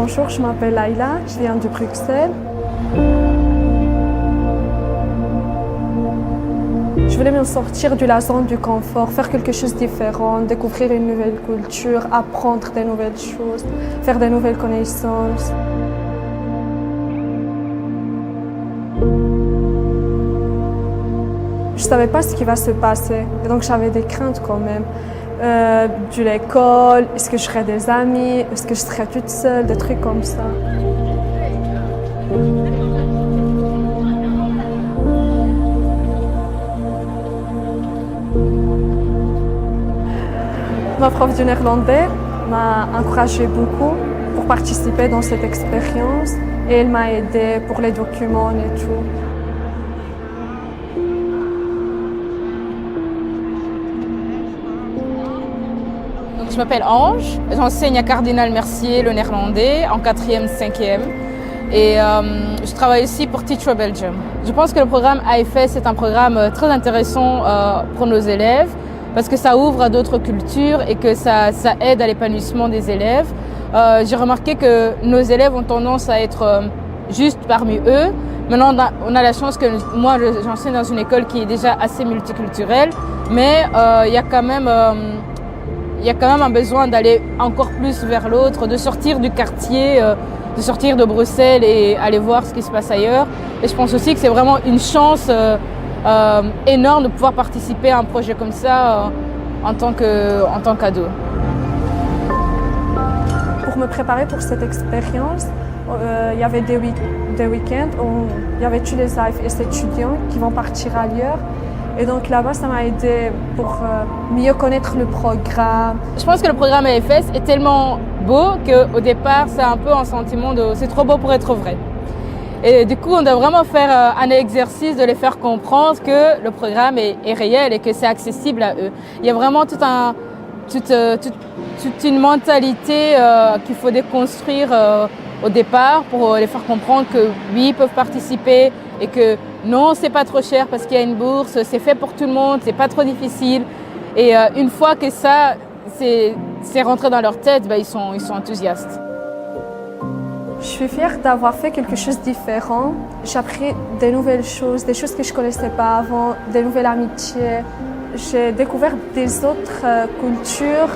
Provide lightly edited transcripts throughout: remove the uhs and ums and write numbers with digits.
Bonjour, je m'appelle Laïla, je viens de Bruxelles. Je voulais me sortir de la zone du confort, faire quelque chose de différent, découvrir une nouvelle culture, apprendre des nouvelles choses, faire des nouvelles connaissances. Je ne savais pas ce qui va se passer, et donc j'avais des craintes quand même. De l'école, est-ce que je serais des amis, est-ce que je serais toute seule, des trucs comme ça. Ma prof de néerlandais m'a encouragée beaucoup pour participer dans cette expérience et elle m'a aidée pour les documents et tout. Je m'appelle Ange, j'enseigne à Cardinal Mercier le néerlandais en 4e, 5e et je travaille aussi pour Teach Belgium. Je pense que le programme AFS est un programme très intéressant pour nos élèves parce que ça ouvre à d'autres cultures et que ça aide à l'épanouissement des élèves. J'ai remarqué que nos élèves ont tendance à être juste parmi eux. Maintenant, on a la chance que moi, j'enseigne dans une école qui est déjà assez multiculturelle, mais il y a quand même un besoin d'aller encore plus vers l'autre, de sortir du quartier, de sortir de Bruxelles et aller voir ce qui se passe ailleurs. Et je pense aussi que c'est vraiment une chance énorme de pouvoir participer à un projet comme ça en tant qu'ado. Pour me préparer pour cette expérience, il y avait des week-ends où il y avait tous les AFS étudiants qui vont partir ailleurs. Et donc là-bas, ça m'a aidé pour mieux connaître le programme. Je pense que le programme AFS est tellement beau qu'au départ, c'est un peu un sentiment de c'est trop beau pour être vrai. Et du coup, on doit vraiment faire un exercice de les faire comprendre que le programme est réel et que c'est accessible à eux. Il y a vraiment toute une mentalité qu'il faut déconstruire au départ pour les faire comprendre que oui, ils peuvent participer et que non, c'est pas trop cher parce qu'il y a une bourse, c'est fait pour tout le monde, c'est pas trop difficile. Et une fois que ça, c'est rentré dans leur tête, ils sont enthousiastes. Je suis fière d'avoir fait quelque chose de différent. J'ai appris des nouvelles choses, des choses que je ne connaissais pas avant, des nouvelles amitiés. J'ai découvert des autres cultures,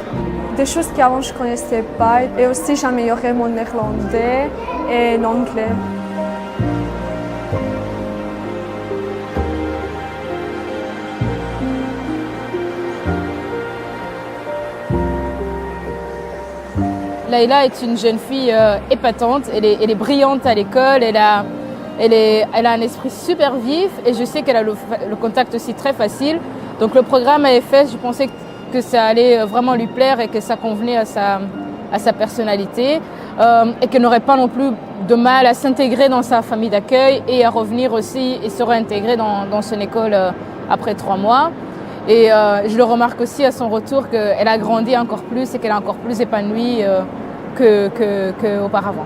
des choses qu'avant je ne connaissais pas. Et aussi, j'ai amélioré mon néerlandais et l'anglais. Laïla est une jeune fille épatante, elle est brillante à l'école, elle a un esprit super vif et je sais qu'elle a le contact aussi très facile. Donc le programme AFS, je pensais que ça allait vraiment lui plaire et que ça convenait à sa personnalité et qu'elle n'aurait pas non plus de mal à s'intégrer dans sa famille d'accueil et à revenir aussi et se réintégrer dans son école après 3 mois. Et je le remarque aussi à son retour qu'elle a grandi encore plus et qu'elle est encore plus épanouie qu'auparavant.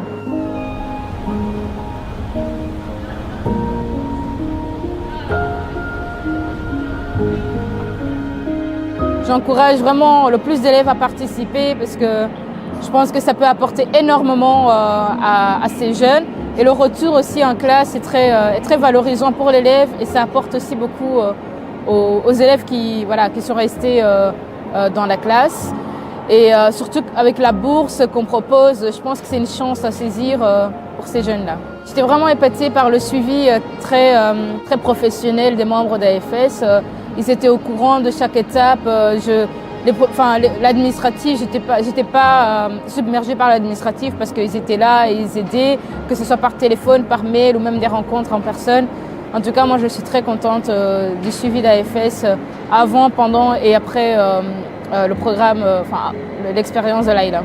J'encourage vraiment le plus d'élèves à participer parce que je pense que ça peut apporter énormément à ces jeunes. Et le retour aussi en classe est très valorisant pour l'élève et ça apporte aussi beaucoup aux élèves qui sont restés dans la classe. Et surtout avec la bourse qu'on propose, je pense que c'est une chance à saisir pour ces jeunes-là. J'étais vraiment épatée par le suivi très professionnel des membres d'AFS. Ils étaient au courant de chaque étape. L'administratif, j'étais pas submergée par l'administratif parce qu'ils étaient là et ils aidaient, que ce soit par téléphone, par mail ou même des rencontres en personne. En tout cas, moi, je suis très contente du suivi d'AFS avant, pendant et après le programme, l'expérience de Laïla.